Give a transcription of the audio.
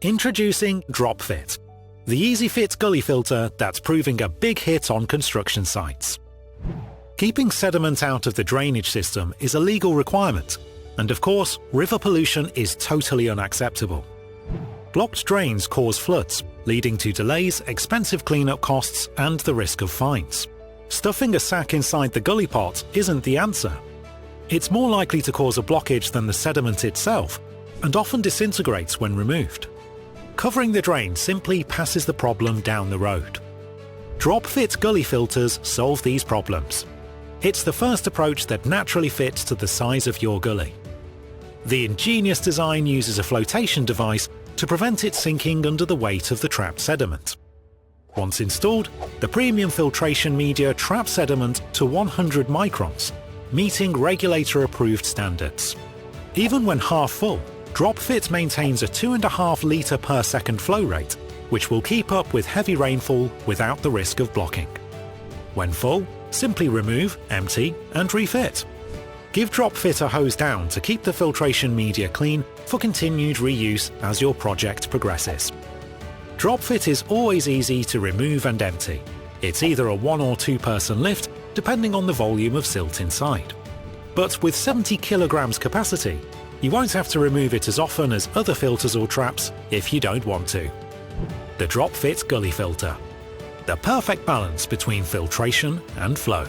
Introducing DropFit, the easy fit gully filter that's proving a big hit on construction sites. Keeping sediment out of the drainage system is a legal requirement, and of course, river pollution is totally unacceptable. Blocked drains cause floods, leading to delays, expensive cleanup costs, and the risk of fines. Stuffing a sack inside the gully pot isn't the answer. It's more likely to cause a blockage than the sediment itself, and often disintegrates when removed. Covering the drain simply passes the problem down the road. DropFit Gully Filters solve these problems. It's the first approach that naturally fits to the size of your gully. The ingenious design uses a flotation device to prevent it sinking under the weight of the trapped sediment. Once installed, the premium filtration media traps sediment to 100 microns, meeting regulator-approved standards. Even when half full, DropFit maintains a 2.5 litre per second flow rate, which will keep up with heavy rainfall without the risk of blocking. When full, simply remove, empty, and refit. Give DropFit a hose down to keep the filtration media clean for continued reuse as your project progresses. DropFit is always easy to remove and empty. It's either a 1 or 2 person lift, depending on the volume of silt inside. But with 70 kilograms capacity, you won't have to remove it as often as other filters or traps if you don't want to. The DropFit Gully Filter. The perfect balance between filtration and flow.